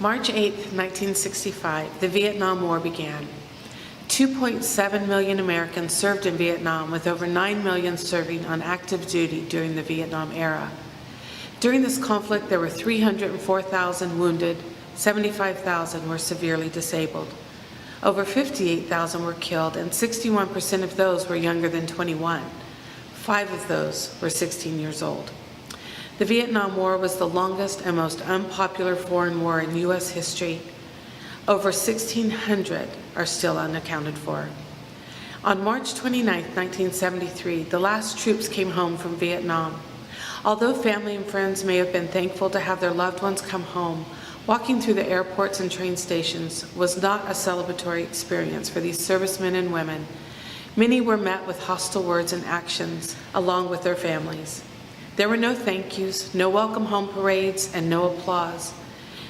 March 8, 1965, the Vietnam War began. 2.7 million Americans served in Vietnam, with over 9 million serving on active duty during the Vietnam era. During this conflict, there were 304,000 wounded, 75,000 were severely disabled. Over 58,000 were killed, and 61% of those were younger than 21. 5 of those were 16 years old. The Vietnam War was the longest and most unpopular foreign war in U.S. history. Over 1,600 are still unaccounted for. On March 29, 1973, the last troops came home from Vietnam. Although family and friends may have been thankful to have their loved ones come home, walking through the airports and train stations was not a celebratory experience for these servicemen and women. Many were met with hostile words and actions, along with their families. There were no thank yous, no welcome home parades, and no applause.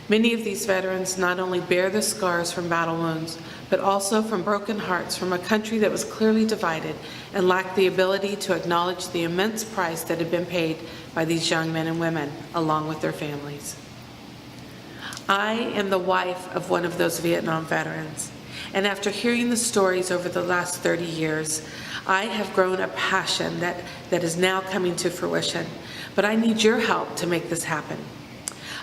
Many of these veterans not only bear the scars from battle wounds, but also from broken hearts from a country that was clearly divided and lacked the ability to acknowledge the immense price that had been paid by these young men and women, along with their families. I am the wife of one of those Vietnam veterans, and after hearing the stories over the last 30 years, I have grown a passion that is now coming to fruition, but I need your help to make this happen.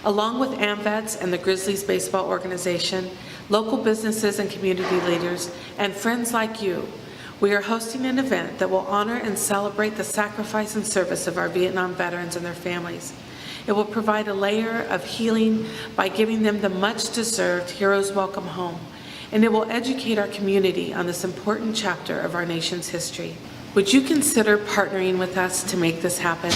Along with AMVETS and the Grizzlies Baseball Organization, local businesses and community leaders, and friends like you, we are hosting an event that will honor and celebrate the sacrifice and service of our Vietnam veterans and their families. It will provide a layer of healing by giving them the much-deserved Heroes Welcome Home, and it will educate our community on this important chapter of our nation's history. Would you consider partnering with us to make this happen?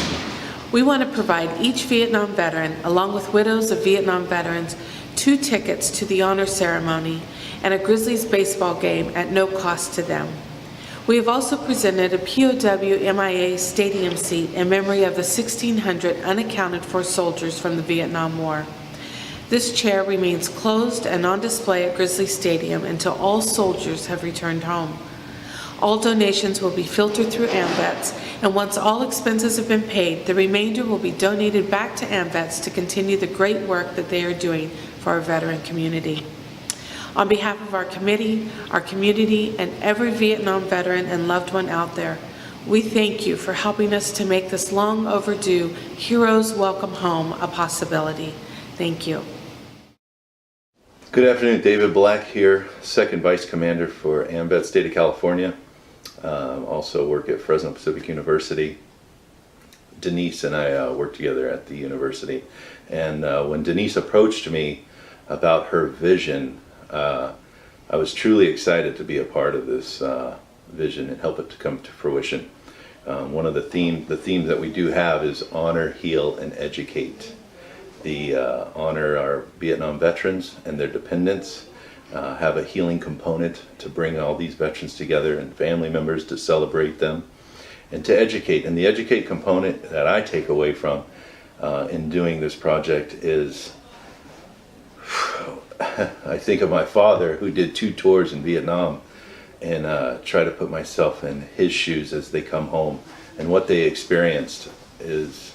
We want to provide each Vietnam veteran, along with widows of Vietnam veterans, 2 tickets to the honor ceremony and a Grizzlies baseball game at no cost to them. We have also presented a POW MIA stadium seat in memory of the 1,600 unaccounted for soldiers from the Vietnam War. This chair remains closed and on display at Grizzly Stadium until all soldiers have returned home. All donations will be filtered through AMVETS, and once all expenses have been paid, the remainder will be donated back to AMVETS to continue the great work that they are doing for our veteran community. On behalf of our committee, our community, and every Vietnam veteran and loved one out there, we thank you for helping us to make this long overdue Heroes Welcome Home a possibility. Thank you. Good afternoon, David Black here, Second Vice Commander for AMVETS State of California. Also work at Fresno Pacific University. Denise and I work together at the university. And when Denise approached me about her vision, I was truly excited to be a part of this vision and help it to come to fruition. One of the themes that we do have is honor, heal, and educate. The honor our Vietnam veterans and their dependents, have a healing component to bring all these veterans together and family members to celebrate them, and to educate. And the educate component that I take away from in doing this project is, I think of my father who did 2 tours in Vietnam, and try to put myself in his shoes as they come home, and what they experienced is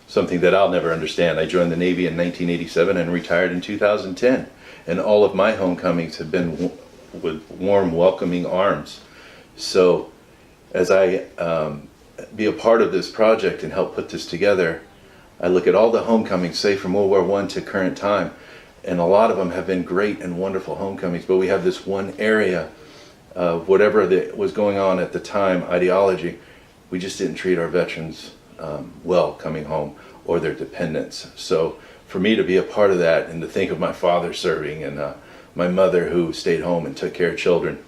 something that I'll never understand. I joined the Navy in 1987 and retired in 2010, and all of my homecomings have been with warm, welcoming arms. So as I be a part of this project and help put this together, I look at all the homecomings, say from World War I to current time, and a lot of them have been great and wonderful homecomings, but we have this one area of whatever that was going on at the time, ideology, we just didn't treat our veterans well coming home, or their dependents. So for me to be a part of that, and to think of my father serving, and my mother who stayed home and took care of children,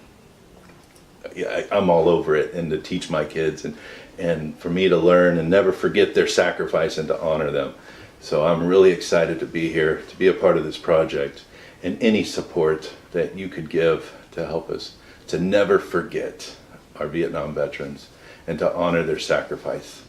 I'm all over it. And to teach my kids, and for me to learn and never forget their sacrifice and to honor them. So I'm really excited to be here, to be a part of this project, and any support that you could give to help us to never forget our Vietnam veterans and to honor their sacrifice.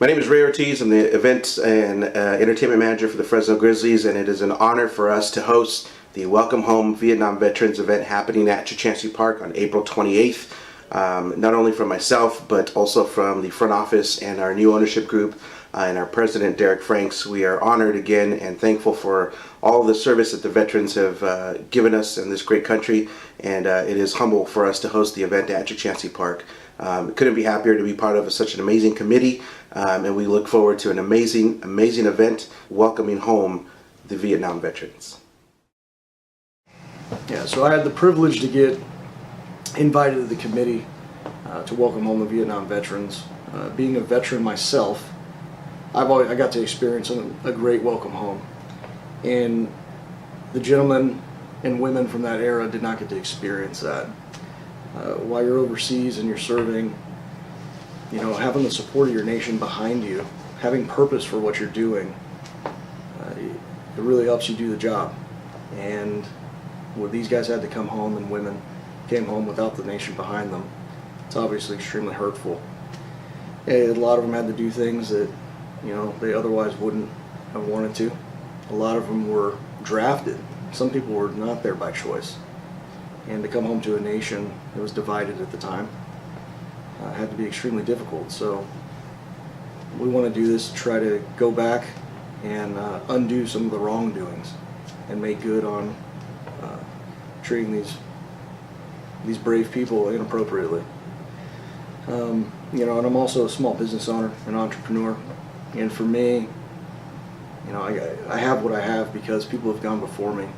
My name is Ray Ortiz. I'm the Events and Entertainment Manager for the Fresno Grizzlies, and it is an honor for us to host the Welcome Home Vietnam Veterans event happening at Chukchansi Park on April 28th. Not only from myself, but also from the front office and our new ownership group and our president, Derek Franks. We are honored again and thankful for all the service that the veterans have given us in this great country, and it is humble for us to host the event at Chachansee Park. Couldn't be happier to be part of such an amazing committee, and we look forward to an amazing event welcoming home the Vietnam veterans. Yeah, so I had the privilege to get invited to the committee to welcome home the Vietnam veterans. Being a veteran myself, I got to experience a great welcome home, and the gentlemen and women from that era did not get to experience that. While you're overseas and you're serving, you know, having the support of your nation behind you, having purpose for what you're doing, it really helps you do the job. And well, these guys had to come home, and women came home without the nation behind them. It's obviously extremely hurtful. A lot of them had to do things that, you know, they otherwise wouldn't have wanted to. A lot of them were drafted. Some people were not there by choice. And to come home to a nation that was divided at the time had to be extremely difficult. So we want to do this to try to go back and undo some of the wrongdoings and make good on treating these brave people inappropriately. You know, and I'm also a small business owner, an entrepreneur, and for me, you know, I have what I have because people have gone before me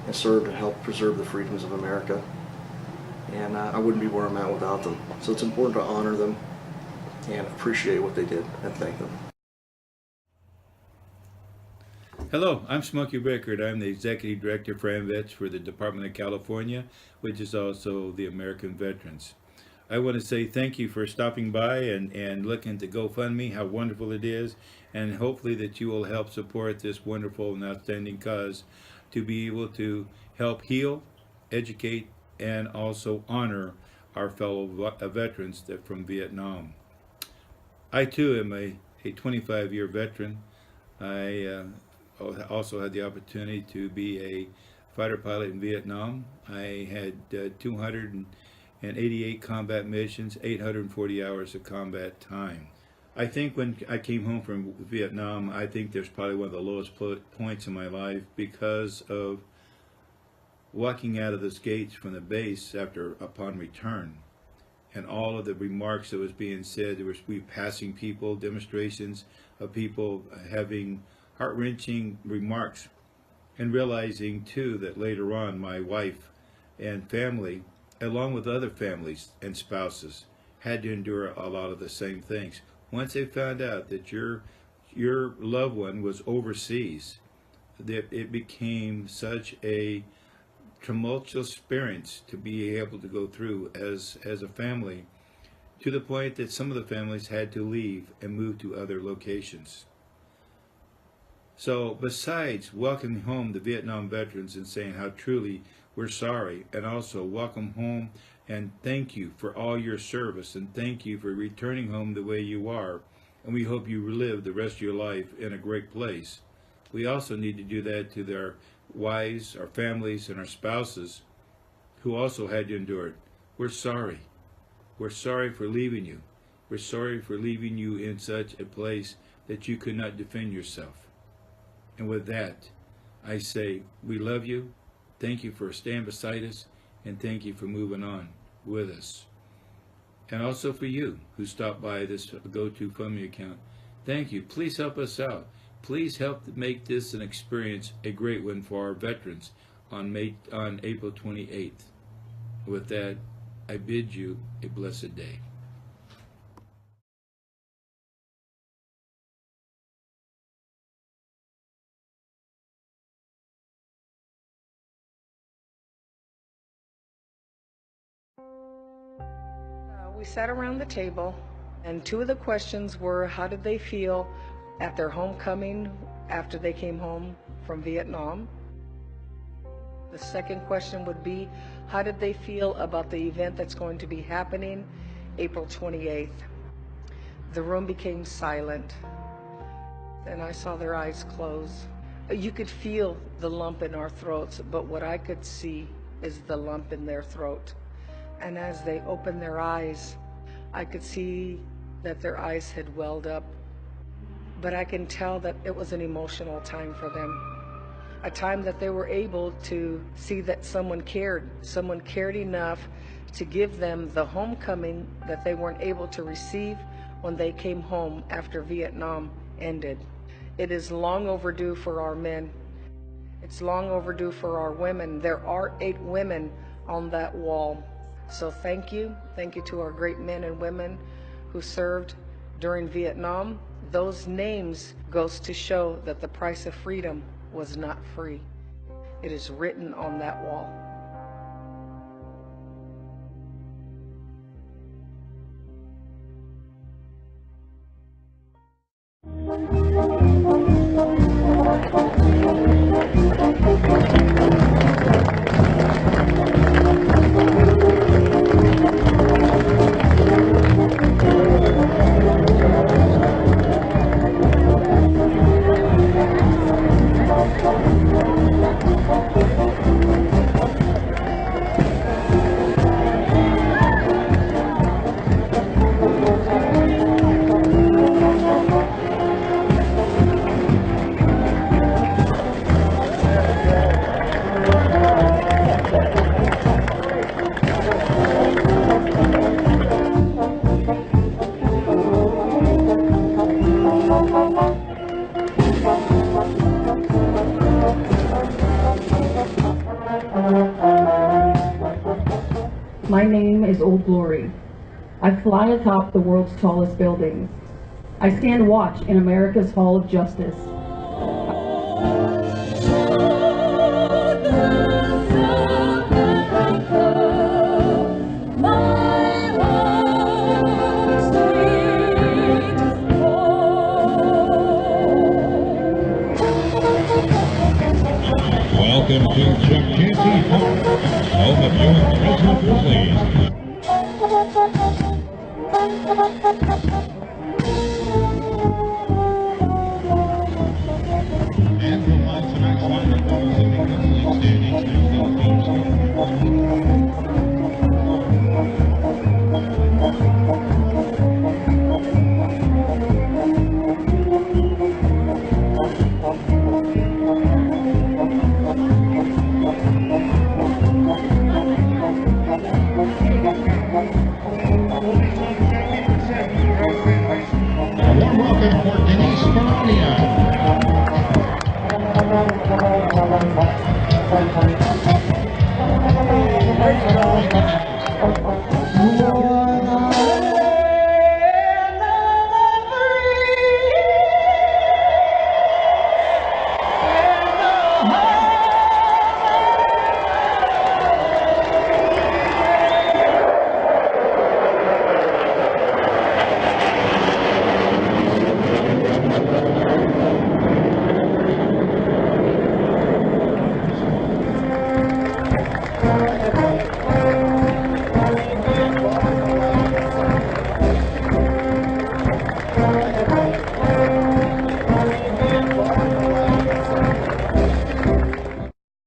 and served and helped preserve the freedoms of America, and I wouldn't be where I'm at without them. So it's important to honor them and appreciate what they did and thank them. Hello, I'm Smokey Rickard. I'm the Executive Director for AMVETS for the Department of California, which is also the American Veterans. I want to say thank you for stopping by and looking to GoFundMe, how wonderful it is, and hopefully that you will help support this wonderful and outstanding cause to be able to help heal, educate, and also honor our fellow veterans from Vietnam. I too am a 25-year veteran. I also had the opportunity to be a fighter pilot in Vietnam. I had 288 combat missions, 840 hours of combat time. I think when I came home from Vietnam, I think there's probably one of the lowest points in my life because of walking out of those gates from the base upon return, and all of the remarks that was being said. There was passing people, demonstrations of people having heart-wrenching remarks, and realizing too that later on my wife and family, along with other families and spouses, had to endure a lot of the same things. Once they found out that your loved one was overseas, that it became such a tumultuous experience to be able to go through as a family, to the point that some of the families had to leave and move to other locations. So besides welcoming home the Vietnam veterans and saying how truly we're sorry, and also welcome home and thank you for all your service, and thank you for returning home the way you are, and we hope you live the rest of your life in a great place, we also need to do that to their wives, our families, and our spouses who also had to endure it. We're sorry. We're sorry for leaving you. We're sorry for leaving you in such a place that you could not defend yourself. And with that, I say, we love you. Thank you for staying beside us, and thank you for moving on with us. And also for you who stopped by this GoToFundMe account, thank you. Please help us out. Please help make this an experience, a great one for our veterans on April 28th. With that, I bid you a blessed day. We sat around the table, and two of the questions were, how did they feel at their homecoming after they came home from Vietnam? The second question would be, how did they feel about the event that's going to be happening April 28th? The room became silent, and I saw their eyes close. You could feel the lump in our throats, but what I could see is the lump in their throat. And as they opened their eyes, I could see that their eyes had welled up, but I can tell that it was an emotional time for them. a time that they were able to see that someone cared enough to give them the homecoming that they weren't able to receive when they came home after Vietnam ended. It is long overdue for our men. It's long overdue for our women. There are 8 women on that wall. So thank you. Thank you to our great men and women who served during Vietnam. Those names goes to show that the price of freedom was not free. It is written on that wall. My name is Old Glory. I fly atop the world's tallest buildings. I stand watch in America's Hall of Justice. Welcome to Chuck Chansey Park, home of your Fresno Grizzlies. And from tonight's lineup of those in the Grizzlies standings, there's no team A warm welcome for Denise Ferrania.